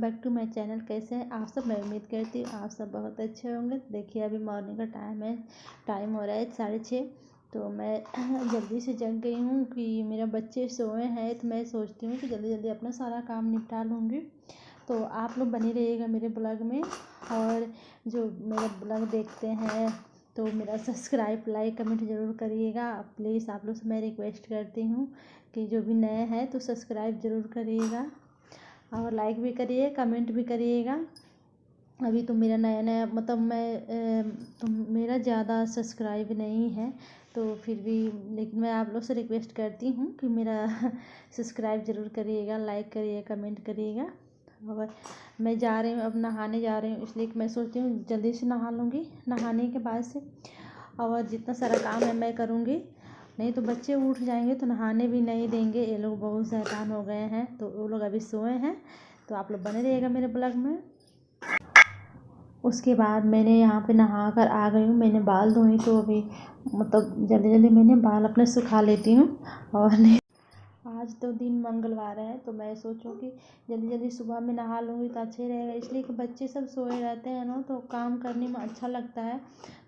Back to my channel. कैसे हैं आप सब? मैं उम्मीद करती हूँ आप सब बहुत अच्छे होंगे। देखिए अभी मॉर्निंग का टाइम हो रहा है 6:30। तो मैं जल्दी से जग गई हूँ कि मेरा बच्चे सोए हैं, तो मैं सोचती हूँ कि जल्दी जल्दी अपना सारा काम निपटा लूँगी। तो आप लोग बने रहिएगा मेरे ब्लॉग में, और जो मेरा ब्लॉग देखते हैं तो मेरा सब्सक्राइब लाइक कमेंट ज़रूर करिएगा। प्लीज़ आप लोग से मैं रिक्वेस्ट करती हूँ कि जो भी नए हैं तो सब्सक्राइब ज़रूर करिएगा और लाइक भी करिए, कमेंट भी करिएगा। अभी तो मेरा नया मतलब मेरा ज़्यादा सब्सक्राइब नहीं है, तो फिर भी लेकिन मैं आप लोग से रिक्वेस्ट करती हूँ कि मेरा सब्सक्राइब ज़रूर करिएगा, लाइक करिए, कमेंट करिएगा। और मैं जा रही हूँ, अब नहाने जा रही हूँ, इसलिए कि मैं सोचती हूँ जल्दी से नहा लूँगी। नहाने के बाद से और जितना सारा काम है मैं करूँगी, नहीं तो बच्चे उठ जाएंगे तो नहाने भी नहीं देंगे। ये लोग बहुत शैतान हो गए हैं, तो वो लोग अभी सोए हैं। तो आप लोग बने रहिएगा मेरे ब्लॉग में। उसके बाद मैंने यहाँ पे नहा कर आ गई हूँ। मैंने बाल धोए, तो अभी मतलब जल्दी जल्दी मैंने बाल अपने सुखा लेती हूँ। और आज तो दिन मंगलवार है, तो मैं सोचूं कि जल्दी जल्दी सुबह में नहा लूँगी तो अच्छे रहेगा। इसलिए कि बच्चे सब सोए रहते हैं ना, तो काम करने में अच्छा लगता है।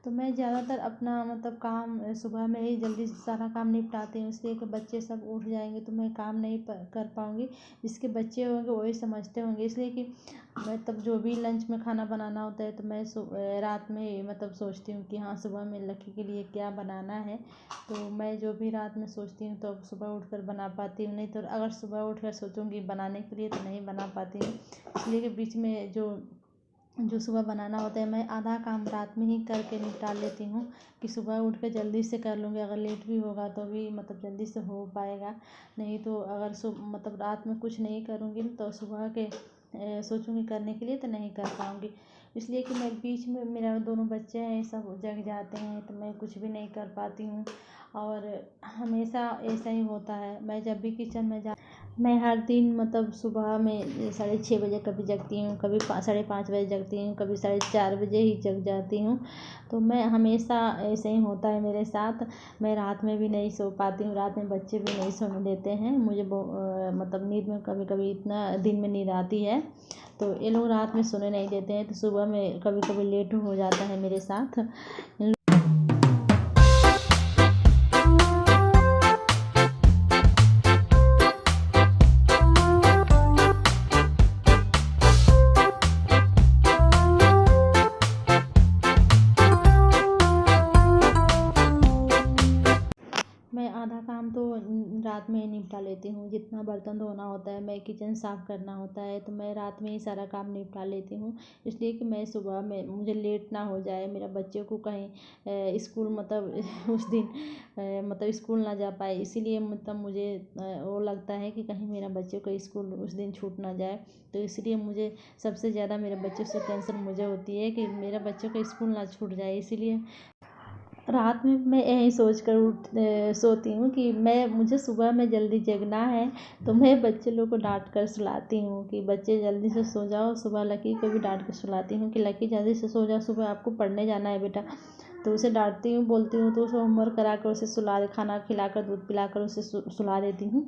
तो मैं ज़्यादातर अपना मतलब काम सुबह में ही जल्दी सारा काम निपटाती हूँ, इसलिए कि बच्चे सब उठ जाएंगे तो मैं काम नहीं कर पाऊँगी। जिसके बच्चे होंगे वही समझते होंगे। इसलिए कि मैं तब जो भी लंच में खाना बनाना होता है तो मैं रात में मतलब सोचती हूँ कि हाँ सुबह में लकी के लिए क्या बनाना है। तो मैं जो भी रात में सोचती हूँ तो सुबह उठकर बना पाती हूँ, नहीं तो अगर सुबह उठकर सोचूंगी बनाने के लिए तो नहीं बना पाती हूँ। इसलिए कि बीच में जो सुबह बनाना होता है मैं आधा काम रात में ही करके निपटा लेती हूँ कि सुबह उठ कर जल्दी से कर लूँगी। अगर लेट भी होगा तो भी मतलब जल्दी से हो पाएगा, नहीं तो अगर मतलब रात में कुछ नहीं करूँगी तो सुबह के सोचूंगी करने के लिए तो नहीं कर पाऊँगी। इसलिए कि मैं बीच में मेरा दोनों बच्चे हैं सब जग जाते हैं तो मैं कुछ भी नहीं कर पाती हूँ। और हमेशा ऐसा ही होता है। मैं जब भी किचन में मैं हर दिन मतलब सुबह में 6:30 बजे कभी जगती हूँ, कभी 5:30 बजे जगती हूँ, कभी 4:30 बजे ही जग जाती हूँ। तो मैं हमेशा ऐसे ही होता है मेरे साथ। मैं रात में भी नहीं सो पाती हूँ, रात में बच्चे भी नहीं सोने देते हैं मुझे। मतलब नींद में कभी कभी इतना दिन में नींद आती है तो ये लोग रात में सोने नहीं देते हैं, तो सुबह में कभी कभी लेट हो जाता है मेरे साथ। मैं आधा काम तो रात में ही निपटा लेती हूँ। जितना बर्तन धोना होता है, मैं किचन साफ़ करना होता है, तो मैं रात में ही सारा काम निपटा लेती हूँ। इसलिए कि मैं सुबह में मुझे लेट ना हो जाए, मेरा बच्चे को कहीं स्कूल मतलब उस दिन मतलब स्कूल ना जा पाए। इसीलिए मतलब मुझे वो लगता है कि कहीं मेरा बच्चे को स्कूल उस दिन छूट ना जाए। तो इसलिए मुझे सबसे ज़्यादा मेरे बच्चों से टेंशन मुझे होती है कि मेरा बच्चों का स्कूल ना छूट जाए। इसीलिए रात में मैं यही सोच कर सोती हूँ कि मुझे सुबह में जल्दी जगना है। तो मैं बच्चे लोग को डांट कर सुलाती हूँ कि बच्चे जल्दी से सो जाओ। सुबह लकी को भी डांट कर सुलाती हूँ कि लकी जल्दी से सो जाओ, सुबह आपको पढ़ने जाना है बेटा। तो उसे डांटती हूँ, बोलती हूँ, तो उसे होमवर्क करा कर उसे खाना खिलाकर दूध पिलाकर उसे सुला देती हूँ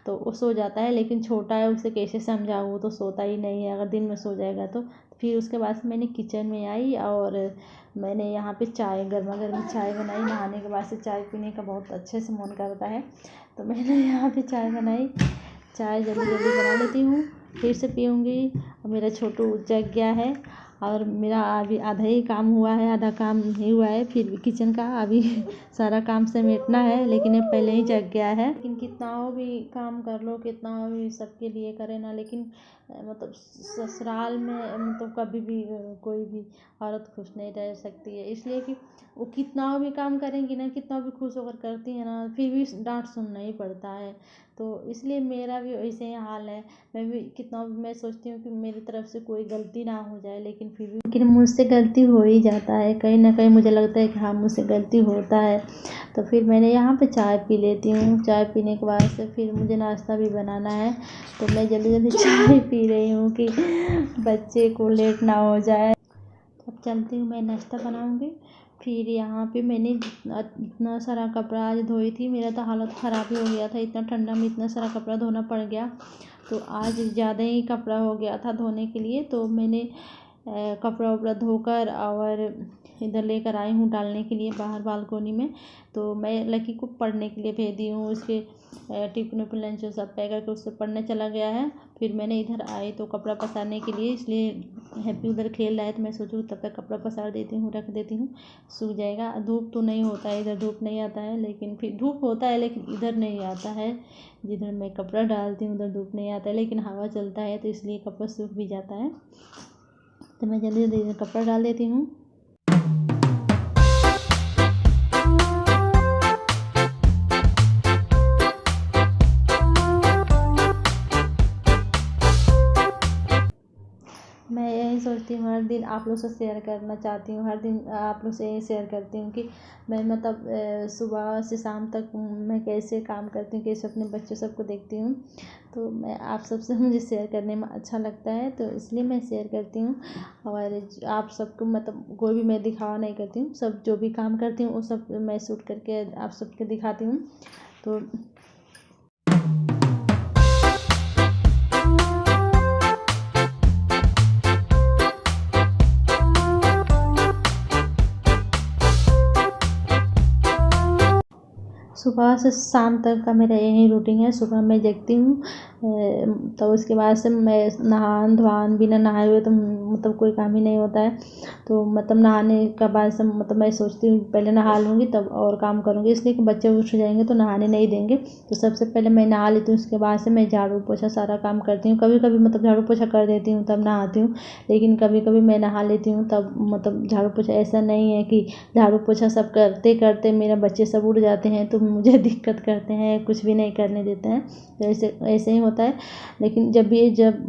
तो वो सो जाता है। लेकिन छोटा है, उसे कैसे समझाऊँ, वो तो सोता ही नहीं है। अगर दिन में सो जाएगा तो फिर उसके बाद से मैंने किचन में आई और मैंने यहाँ पे गर्मा गर्म चाय बनाई। नहाने के बाद से चाय पीने का बहुत अच्छे से मन करता है, तो मैंने यहाँ पे चाय बनाई। चाय जल्दी जल्दी बना लेती हूँ, फिर से पीऊँगी। और मेरा छोटू जग गया है और मेरा अभी आधा ही काम हुआ है, आधा काम नहीं हुआ है फिर किचन का अभी सारा काम समेटना है। लेकिन ये पहले ही जग गया है। लेकिन कितना भी काम कर लो, कितना भी सबके लिए करे ना, लेकिन मतलब ससुराल में मतलब कभी भी कोई भी औरत खुश नहीं रह सकती है। इसलिए कि वो कितना भी काम करेंगी ना, कितना भी खुश होकर करती है ना, फिर भी डांट सुनना ही पड़ता है। तो इसलिए मेरा भी वैसे ही हाल है। मैं भी कितना भी मैं सोचती हूँ कि मेरी तरफ से कोई गलती ना हो जाए, लेकिन मुझसे गलती हो ही जाता है। कहीं ना कहीं मुझे लगता है कि हाँ मुझसे गलती होता है। तो फिर मैंने यहाँ पे चाय पी लेती हूँ। चाय पीने के बाद से फिर मुझे नाश्ता भी बनाना है, तो मैं जल्दी जल्दी चाय पी रही हूँ कि बच्चे को लेट ना हो जाए। अब चलती हूँ, मैं नाश्ता बनाऊँगी। फिर यहाँ पे मैंने इतना सारा कपड़ा आज धोई थी। मेरा तो हालत ख़राब ही हो गया था, इतना ठंडा में इतना सारा कपड़ा धोना पड़ गया। तो आज ज़्यादा ही कपड़ा हो गया था धोने के लिए, तो मैंने कपड़ा वपड़ा धोकर और इधर लेकर आई हूँ डालने के लिए बाहर बालकोनी में। तो मैं लकी को पढ़ने के लिए भेज दी हूँ, उसके टिफिन विफिन लंच सब पैक करके उससे पढ़ने चला गया है। फिर मैंने इधर आई तो कपड़ा पसारने के लिए, इसलिए हैप्पी उधर खेल रहा है तो मैं सोचूँ तब तक कपड़ा पसार देती हूँ, रख देती हूँ, सूख जाएगा। धूप तो नहीं होता है इधर, धूप नहीं आता है, लेकिन फिर धूप होता है लेकिन इधर नहीं आता है, जिधर मैं कपड़ा डालती हूँ उधर धूप नहीं आता है, लेकिन हवा चलता है तो इसलिए कपड़ा सूख भी जाता है। तो मैं जल्दी जल्दी कपड़ा डाल देती हूँ। मैं यही सोचती हूँ, हर दिन आप लोग से शेयर करना चाहती हूँ, हर दिन आप लोग से यही शेयर करती हूँ कि मैं मतलब सुबह से शाम तक मैं कैसे काम करती हूँ, कैसे अपने बच्चों सबको देखती हूँ। तो मैं आप सबसे मुझे शेयर करने में अच्छा लगता है, तो इसलिए मैं शेयर करती हूँ। और आप सबको मतलब कोई भी मैं दिखावा नहीं करती हूँ, सब जो भी काम करती हूँ वो सब मैं शूट करके आप सबको दिखाती हूँ। तो सुबह से शाम तक का मेरा यही रूटीन है। सुबह मैं जगती हूँ, तो उसके बाद से मैं नहान धोवान, बिना नहाए हुए तो मतलब कोई काम ही नहीं होता है। तो मतलब नहाने का बाद से मतलब मैं सोचती हूँ पहले नहा लूँगी तब और काम करूँगी, इसलिए कि बच्चे उठ जाएंगे तो नहाने नहीं देंगे। तो सबसे पहले मैं नहा लेती हूँ, उसके बाद से मैं झाड़ू पोछा सारा काम करती हूँ। कभी कभी मतलब झाड़ू पोछा कर देती हूँ तब नहाती हूँ, लेकिन कभी कभी मैं नहा लेती हूँ तब मतलब झाड़ू पोछा। ऐसा नहीं है कि झाड़ू पोछा सब करते करते मेरे बच्चे सब उठ जाते हैं तो मुझे दिक्कत करते हैं, कुछ भी नहीं करने देते हैं, तो ऐसे ही होता है। लेकिन जब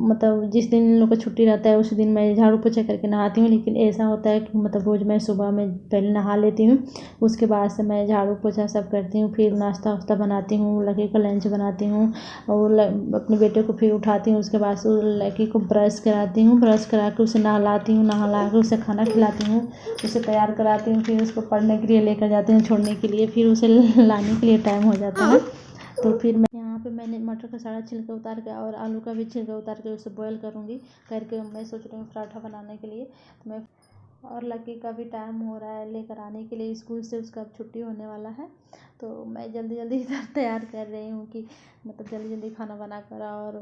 मतलब जिस दिन इन लोग का छुट्टी रहता है उस दिन मैं झाड़ू पोछा करके नहाती हूँ। लेकिन ऐसा होता है कि मतलब रोज़ मैं सुबह में पहले नहा लेती हूँ, उसके बाद से मैं झाड़ू पोछा सब करती हूँ, फिर नाश्ता वास्ता बनाती हूँ, लड़के का लंच बनाती हूँ और अपने बेटे को फिर उठाती हूँ। उसके बाद से लड़की को ब्रश कराती हूँ, ब्रश करा के उसे नहलाती हूँ, नहला के उसे खाना खिलाती हूँ, उसे तैयार कराती हूँ, फिर उसको पढ़ने के लिए लेकर जाती हूँ छोड़ने के लिए, फिर उसे लाने के लिए टाइम हो जाता है। तो फिर मैं यहाँ पे मैंने मटर का सारा छिलका उतार के और आलू का भी छिलका उतार के उसे बॉयल करूँगी करके मैं सोच रही हूँ पराठा बनाने के लिए। तो मैं और लकी का भी टाइम हो रहा है लेकर आने के लिए स्कूल से, उसका अब छुट्टी होने वाला है। तो मैं जल्दी जल्दी इधर तैयार कर रही हूँ कि मतलब जल्दी जल्दी खाना बना कर और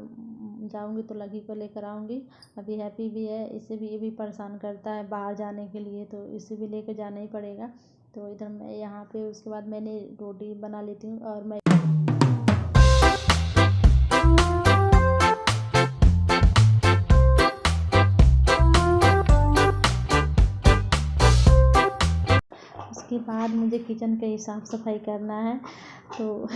जाऊँगी तो लकी को लेकर आऊँगी। अभी हैप्पी भी है, इसे भी ये भी परेशान करता है बाहर जाने के लिए, तो इसे भी लेकर जाना ही पड़ेगा। तो इधर मैं यहाँ पे उसके बाद मैंने रोटी बना लेती हूँ और मैं उसके बाद मुझे किचन का ही साफ़ सफाई करना है। तो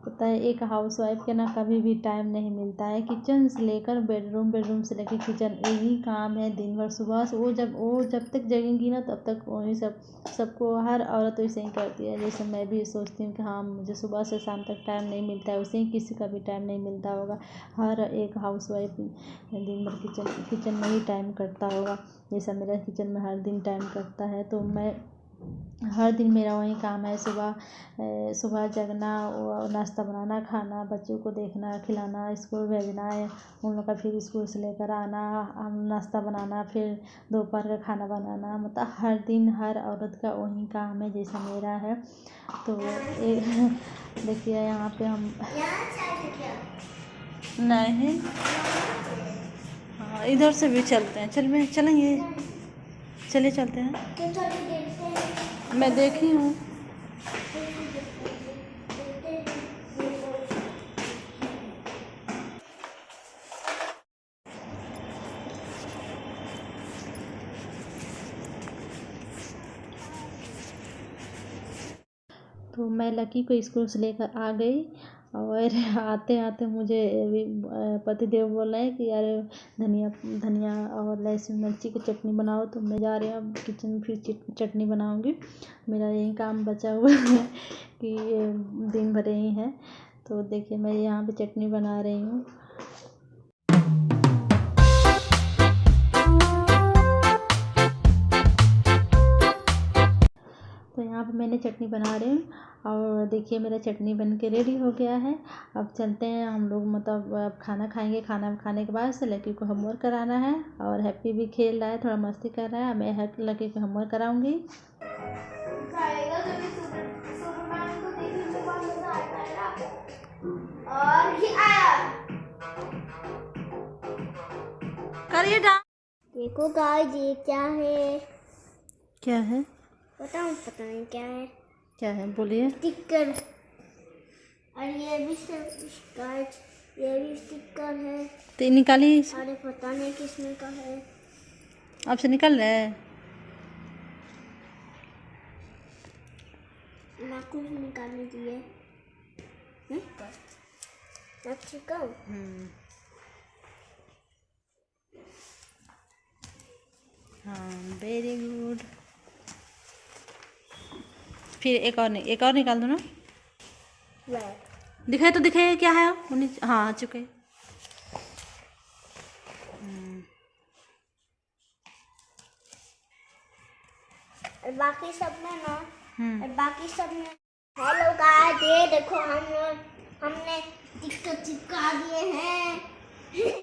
पता है एक हाउसवाइफ के ना कभी भी टाइम नहीं मिलता है, किचन से लेकर बेडरूम से लेकर किचन यही काम है दिन भर। सुबह से वो जब तक जगेंगी ना तब तक वही सबको हर औरत वैसे ही करती है। जैसे मैं भी सोचती हूँ कि हाँ मुझे सुबह से शाम तक टाइम नहीं मिलता है, वैसे ही किसी का भी टाइम नहीं मिलता होगा। हर एक हाउसवाइफ दिन भर किचन में ही टाइम कटता होगा, जैसा मेरा किचन में हर दिन टाइम कटता है। तो मैं हर दिन मेरा वही काम है, सुबह जगना, नाश्ता बनाना, खाना, बच्चों को देखना, खिलाना, स्कूल भेजना है, उन लोग का फिर स्कूल से लेकर आना, हम नाश्ता बनाना, फिर दोपहर का खाना बनाना। मतलब हर दिन हर औरत का वही काम है जैसा मेरा है। तो देखिए यहाँ पे हम नहीं, हाँ इधर से भी चलते हैं, चलेंगे, चलिए चलते हैं। मैं देखी हूँ। तो मैं लकी को स्कूल से लेकर आ गई और आते आते मुझे पतिदेव बोल रहे हैं कि यार धनिया और लहसुन मिर्ची की चटनी बनाओ। तो मैं जा रही हूँ अब किचन में फिर चटनी बनाऊँगी। मेरा यही काम बचा हुआ है कि दिन भर यही है। तो देखिए मैं यहाँ पे चटनी बना रही हूँ। तो तो यहाँ पे मैंने चटनी बना रही हूँ और देखिए मेरा चटनी बन के रेडी हो गया है। अब चलते हैं हम लोग, मतलब अब खाना खाएंगे। खाना खाने के बाद से लकी को होमवर्क कराना है और हैप्पी भी खेल रहा है, थोड़ा मस्ती कर रहा है। मैं लकी को होमवर्क कराऊंगी। करिए देखो गाइस, ये क्या है? क्या है? पता नहीं क्या है। क्या है बोलिए। स्टिकर। और ये भी गाइस, ये भी स्टिकर है। तो निकालिए। अरे पता नहीं किसमें का है। आपसे निकल रहा है। नाखून से निकालने दिए। हाँ, वेरी गुड। फिर एक और निकाल दो ना। दिखाए तो दिखाए क्या है। हाँ, आ चुके। और बाकी सब में ना, हेलो गाइस, ये देखो हमने टिकट चिपका दिए हैं।